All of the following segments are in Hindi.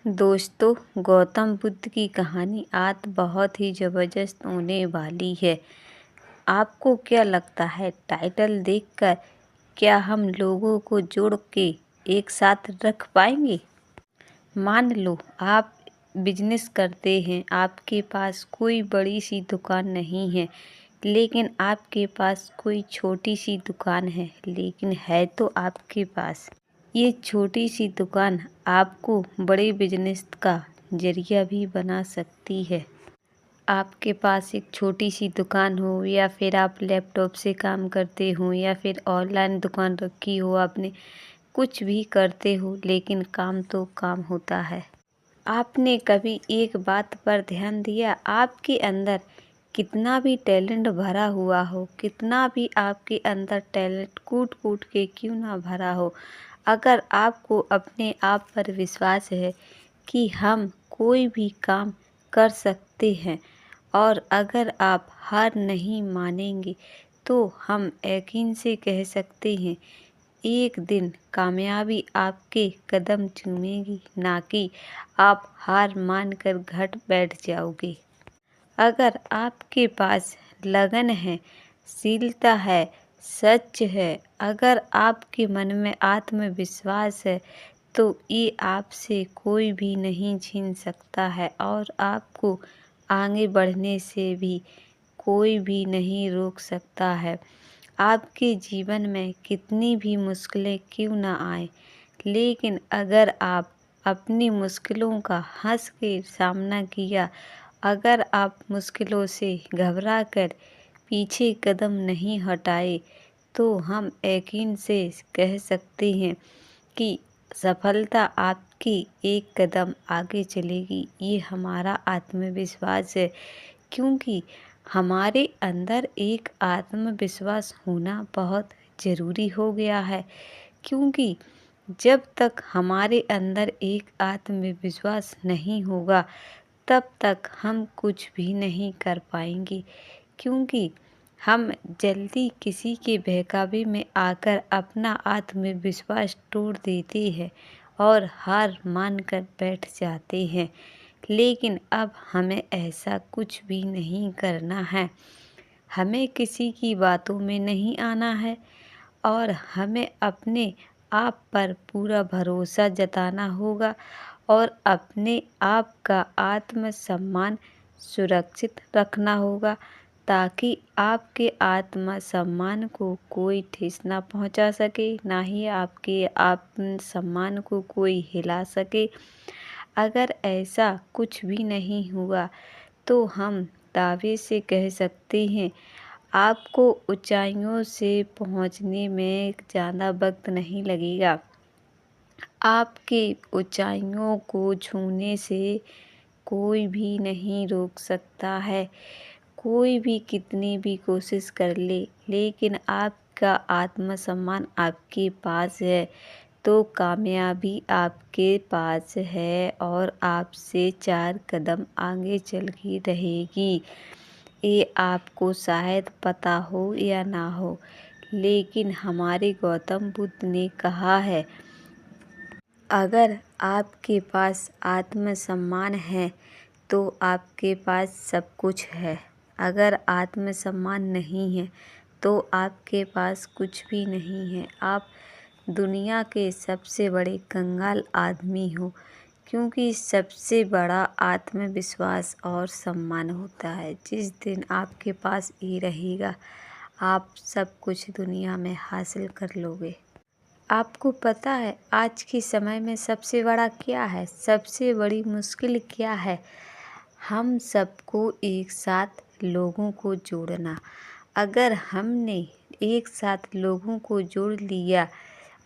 दोस्तों, गौतम बुद्ध की कहानी आज बहुत ही ज़बरदस्त होने वाली है। आपको क्या लगता है टाइटल देखकर क्या हम लोगों को जोड़ के एक साथ रख पाएंगे? मान लो आप बिजनेस करते हैं, आपके पास कोई बड़ी सी दुकान नहीं है, लेकिन आपके पास कोई छोटी सी दुकान है, लेकिन है तो आपके पास। ये छोटी सी दुकान आपको बड़े बिजनेस का जरिया भी बना सकती है। आपके पास एक छोटी सी दुकान हो या फिर आप लैपटॉप से काम करते हो या फिर ऑनलाइन दुकान रखी हो आपने, कुछ भी करते हो लेकिन काम तो काम होता है। आपने कभी एक बात पर ध्यान दिया, आपके अंदर कितना भी टैलेंट भरा हुआ हो, कितना भी आपके अंदर टैलेंट कूट कूट के क्यों ना भरा हो, अगर आपको अपने आप पर विश्वास है कि हम कोई भी काम कर सकते हैं और अगर आप हार नहीं मानेंगे तो हम यकीन से कह सकते हैं एक दिन कामयाबी आपके कदम चूमेगी, ना कि आप हार मानकर घर बैठ जाओगे। अगर आपके पास लगन है, शीलता है, सच है, अगर आपके मन में आत्मविश्वास है, तो ये आपसे कोई भी नहीं छीन सकता है और आपको आगे बढ़ने से भी कोई भी नहीं रोक सकता है। आपके जीवन में कितनी भी मुश्किलें क्यों ना आए, लेकिन अगर आप अपनी मुश्किलों का हंस के सामना किया, अगर आप मुश्किलों से घबरा कर पीछे कदम नहीं हटाए, तो हम यकीन से कह सकते हैं कि सफलता आपकी एक कदम आगे चलेगी। ये हमारा आत्मविश्वास है, क्योंकि हमारे अंदर एक आत्मविश्वास होना बहुत ज़रूरी हो गया है। क्योंकि जब तक हमारे अंदर एक आत्मविश्वास नहीं होगा, तब तक हम कुछ भी नहीं कर पाएंगे। क्योंकि हम जल्दी किसी के बहकावे में आकर अपना आत्मविश्वास तोड़ देते हैं और हार मानकर बैठ जाते हैं। लेकिन अब हमें ऐसा कुछ भी नहीं करना है। हमें किसी की बातों में नहीं आना है और हमें अपने आप पर पूरा भरोसा जताना होगा और अपने आप का आत्मसम्मान सुरक्षित रखना होगा, ताकि आपके आत्मसम्मान को कोई ठेस ना पहुंचा सके, ना ही आपके आत्मसम्मान को कोई हिला सके। अगर ऐसा कुछ भी नहीं हुआ तो हम दावे से कह सकते हैं आपको ऊंचाइयों से पहुंचने में ज़्यादा वक्त नहीं लगेगा। आपके ऊंचाइयों को छूने से कोई भी नहीं रोक सकता है। कोई भी कितनी भी कोशिश कर ले, लेकिन आपका आत्मसम्मान आपके पास है तो कामयाबी आपके पास है और आपसे 4 कदम आगे चल ही रहेगी। ये आपको शायद पता हो या ना हो, लेकिन हमारे गौतम बुद्ध ने कहा है, अगर आपके पास आत्मसम्मान है तो आपके पास सब कुछ है। अगर आत्मसम्मान नहीं है तो आपके पास कुछ भी नहीं है। आप दुनिया के सबसे बड़े कंगाल आदमी हो, क्योंकि सबसे बड़ा आत्मविश्वास और सम्मान होता है। जिस दिन आपके पास ये रहेगा, आप सब कुछ दुनिया में हासिल कर लोगे। आपको पता है आज के समय में सबसे बड़ा क्या है, सबसे बड़ी मुश्किल क्या है? हम सबको एक साथ लोगों को जोड़ना। अगर हमने एक साथ लोगों को जोड़ लिया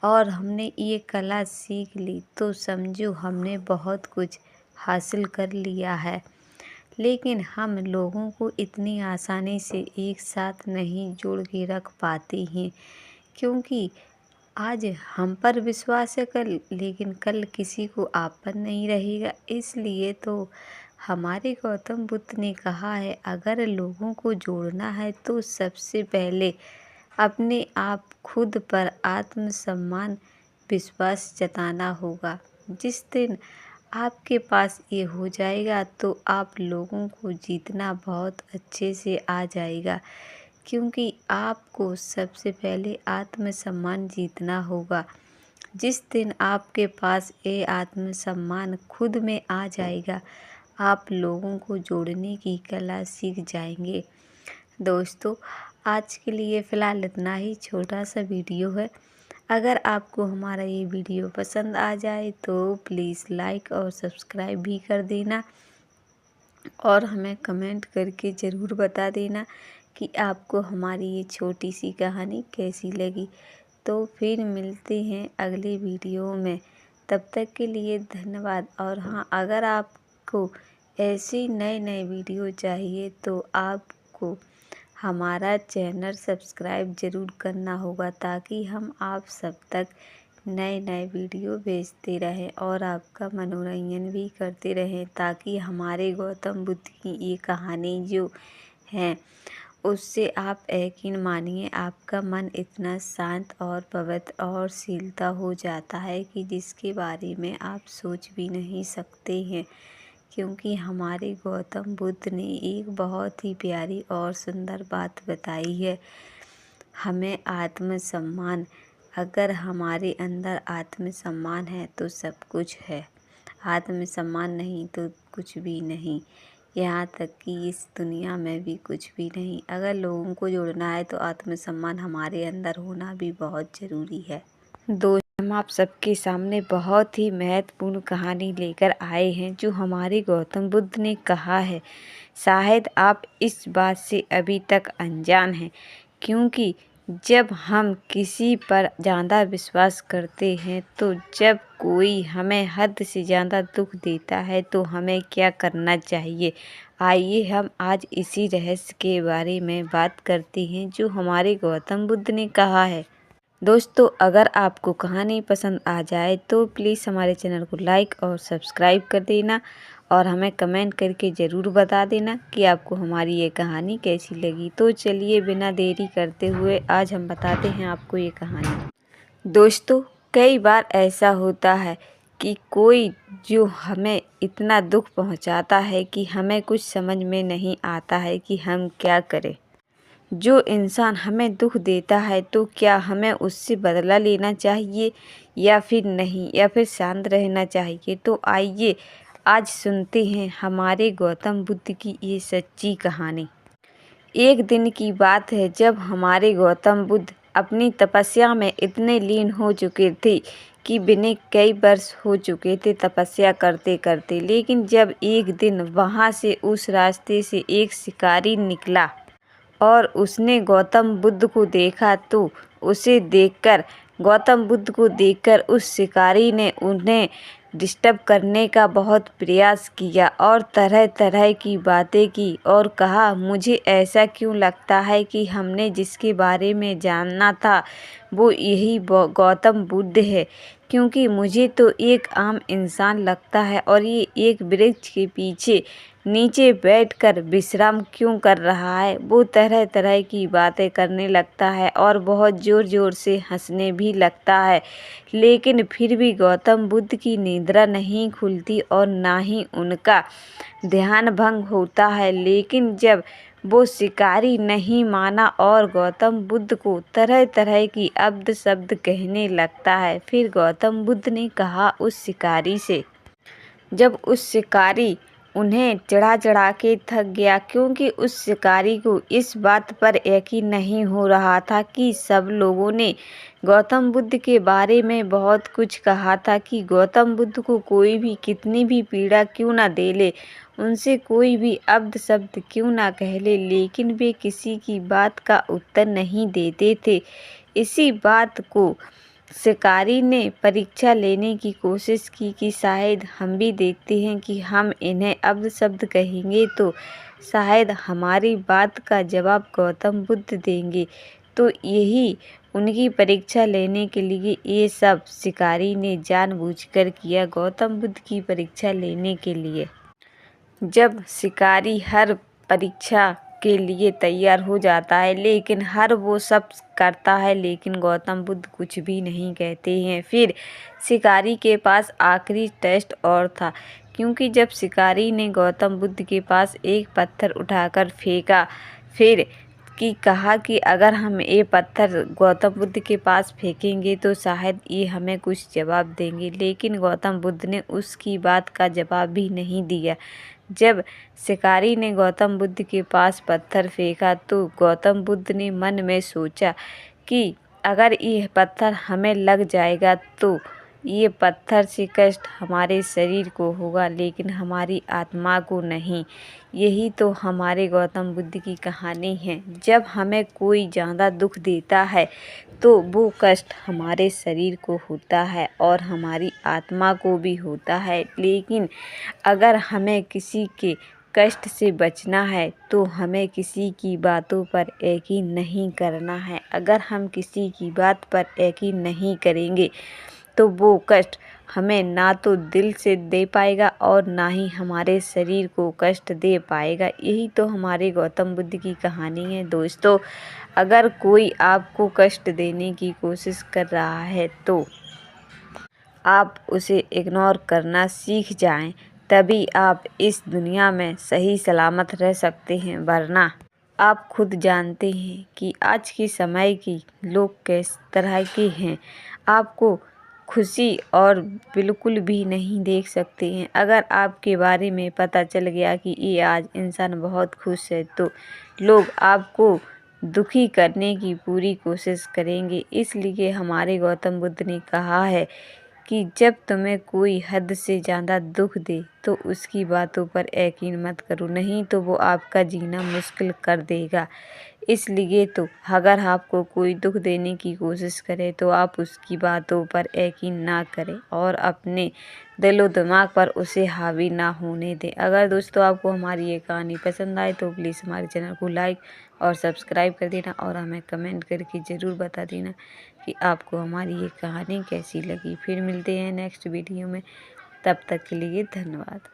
और हमने ये कला सीख ली, तो समझो हमने बहुत कुछ हासिल कर लिया है। लेकिन हम लोगों को इतनी आसानी से एक साथ नहीं जोड़ के रख पाते हैं, क्योंकि आज हम पर विश्वास है कल, लेकिन कल किसी को आप पर नहीं रहेगा। इसलिए तो हमारे गौतम बुद्ध ने कहा है, अगर लोगों को जोड़ना है तो सबसे पहले अपने आप खुद पर आत्मसम्मान विश्वास जताना होगा। जिस दिन आपके पास ये हो जाएगा तो आप लोगों को जीतना बहुत अच्छे से आ जाएगा, क्योंकि आपको सबसे पहले आत्मसम्मान जीतना होगा। जिस दिन आपके पास ये आत्मसम्मान खुद में आ जाएगा, आप लोगों को जोड़ने की कला सीख जाएंगे। दोस्तों, आज के लिए फ़िलहाल इतना ही छोटा सा वीडियो है। अगर आपको हमारा ये वीडियो पसंद आ जाए तो प्लीज़ लाइक और सब्सक्राइब भी कर देना और हमें कमेंट करके ज़रूर बता देना कि आपको हमारी ये छोटी सी कहानी कैसी लगी। तो फिर मिलते हैं अगले वीडियो में। तब तक के लिए धन्यवाद। और हाँ, अगर आपको ऐसे नए नए वीडियो चाहिए तो आपको हमारा चैनल सब्सक्राइब ज़रूर करना होगा, ताकि हम आप सब तक नए नए वीडियो भेजते रहें और आपका मनोरंजन भी करते रहें, ताकि हमारे गौतम बुद्ध की ये कहानी जो है उससे आप यकीन मानिए आपका मन इतना शांत और पवित्र और शीलता हो जाता है कि जिसके बारे में आप सोच भी नहीं सकते हैं। क्योंकि हमारे गौतम बुद्ध ने एक बहुत ही प्यारी और सुंदर बात बताई है, हमें आत्मसम्मान। अगर हमारे अंदर आत्मसम्मान है तो सब कुछ है, आत्मसम्मान नहीं तो कुछ भी नहीं, यहाँ तक कि इस दुनिया में भी कुछ भी नहीं। अगर लोगों को जोड़ना है तो आत्मसम्मान हमारे अंदर होना भी बहुत ज़रूरी है। दोस्तों, हम आप सबके सामने बहुत ही महत्वपूर्ण कहानी लेकर आए हैं जो हमारे गौतम बुद्ध ने कहा है। शायद आप इस बात से अभी तक अनजान हैं, क्योंकि जब हम किसी पर ज़्यादा विश्वास करते हैं तो जब कोई हमें हद से ज़्यादा दुख देता है तो हमें क्या करना चाहिए। आइए हम आज इसी रहस्य के बारे में बात करते हैं जो हमारे गौतम बुद्ध ने कहा है। दोस्तों, अगर आपको कहानी पसंद आ जाए तो प्लीज़ हमारे चैनल को लाइक और सब्सक्राइब कर देना और हमें कमेंट करके ज़रूर बता देना कि आपको हमारी ये कहानी कैसी लगी। तो चलिए बिना देरी करते हुए आज हम बताते हैं आपको ये कहानी। दोस्तों, कई बार ऐसा होता है कि कोई जो हमें इतना दुख पहुंचाता है कि हमें कुछ समझ में नहीं आता है कि हम क्या करें। जो इंसान हमें दुख देता है तो क्या हमें उससे बदला लेना चाहिए या फिर नहीं, या फिर शांत रहना चाहिए। तो आइए आज सुनते हैं हमारे गौतम बुद्ध की ये सच्ची कहानी। एक दिन की बात है जब हमारे गौतम बुद्ध अपनी तपस्या में इतने लीन हो चुके थे कि बिना कई वर्ष हो चुके थे तपस्या करते करते। लेकिन जब एक दिन वहाँ से उस रास्ते से एक शिकारी निकला और उसने गौतम बुद्ध को देखा तो गौतम बुद्ध को देखकर उस शिकारी ने उन्हें डिस्टर्ब करने का बहुत प्रयास किया और तरह तरह की बातें की और कहा, मुझे ऐसा क्यों लगता है कि हमने जिसके बारे में जानना था वो यही गौतम बुद्ध है, क्योंकि मुझे तो एक आम इंसान लगता है और ये एक वृक्ष के पीछे नीचे बैठकर विश्राम क्यों कर रहा है। वो तरह तरह की बातें करने लगता है और बहुत ज़ोर ज़ोर से हंसने भी लगता है। लेकिन फिर भी गौतम बुद्ध की निद्रा नहीं खुलती और ना ही उनका ध्यान भंग होता है। लेकिन जब वो शिकारी नहीं माना और गौतम बुद्ध को तरह तरह की अब्द शब्द कहने लगता है। फिर गौतम बुद्ध ने कहा उस शिकारी से, जब उस शिकारी उन्हें चढ़ा चढ़ा के थक गया, क्योंकि उस शिकारी को इस बात पर यकीन नहीं हो रहा था कि सब लोगों ने गौतम बुद्ध के बारे में बहुत कुछ कहा था कि गौतम बुद्ध को कोई भी कितनी भी पीड़ा क्यों ना दे ले, उनसे कोई भी अब्द शब्द क्यों ना कह ले, लेकिन वे किसी की बात का उत्तर नहीं देते थे। इसी बात को शिकारी ने परीक्षा लेने की कोशिश की कि शायद हम भी देखते हैं कि हम इन्हें अब्द शब्द कहेंगे तो शायद हमारी बात का जवाब गौतम बुद्ध देंगे। तो यही उनकी परीक्षा लेने के लिए ये सब शिकारी ने जानबूझकर किया, गौतम बुद्ध की परीक्षा लेने के लिए। जब शिकारी हर परीक्षा के लिए तैयार हो जाता है, लेकिन हर वो सब करता है, लेकिन गौतम बुद्ध कुछ भी नहीं कहते हैं। फिर शिकारी के पास आखिरी टेस्ट और था, क्योंकि जब शिकारी ने गौतम बुद्ध के पास एक पत्थर उठाकर फेंका, फिर कहा कि अगर हम ये पत्थर गौतम बुद्ध के पास फेंकेंगे तो शायद ये हमें कुछ जवाब देंगे, लेकिन गौतम बुद्ध ने उसकी बात का जवाब भी नहीं दिया। जब शिकारी ने गौतम बुद्ध के पास पत्थर फेंका तो गौतम बुद्ध ने मन में सोचा कि अगर ये पत्थर हमें लग जाएगा तो ये पत्थर से कष्ट हमारे शरीर को होगा, लेकिन हमारी आत्मा को नहीं। यही तो हमारे गौतम बुद्ध की कहानी है। जब हमें कोई ज़्यादा दुख देता है तो वो कष्ट हमारे शरीर को होता है और हमारी आत्मा को भी होता है, लेकिन अगर हमें किसी के कष्ट से बचना है तो हमें किसी की बातों पर यकीन नहीं करना है। अगर हम किसी की बात पर यकीन नहीं करेंगे तो वो कष्ट हमें ना तो दिल से दे पाएगा और ना ही हमारे शरीर को कष्ट दे पाएगा। यही तो हमारे गौतम बुद्ध की कहानी है दोस्तों। अगर कोई आपको कष्ट देने की कोशिश कर रहा है तो आप उसे इग्नोर करना सीख जाएं, तभी आप इस दुनिया में सही सलामत रह सकते हैं, वरना आप खुद जानते हैं कि आज के समय के लोग किस तरह के हैं। आपको खुशी और बिल्कुल भी नहीं देख सकते हैं। अगर आपके बारे में पता चल गया कि ये आज इंसान बहुत खुश है तो लोग आपको दुखी करने की पूरी कोशिश करेंगे। इसलिए हमारे गौतम बुद्ध ने कहा है कि जब तुम्हें कोई हद से ज़्यादा दुख दे तो उसकी बातों पर यकीन मत करो, नहीं तो वो आपका जीना मुश्किल कर देगा। इसलिए तो अगर आपको कोई दुख देने की कोशिश करे तो आप उसकी बातों पर यकीन ना करें और अपने दिलो दिमाग पर उसे हावी ना होने दें। अगर दोस्तों आपको हमारी ये कहानी पसंद आए तो प्लीज़ हमारे चैनल को लाइक और सब्सक्राइब कर देना और हमें कमेंट करके ज़रूर बता देना कि आपको हमारी ये कहानी कैसी लगी। फिर मिलते हैं नेक्स्ट वीडियो में, तब तक के लिए धन्यवाद।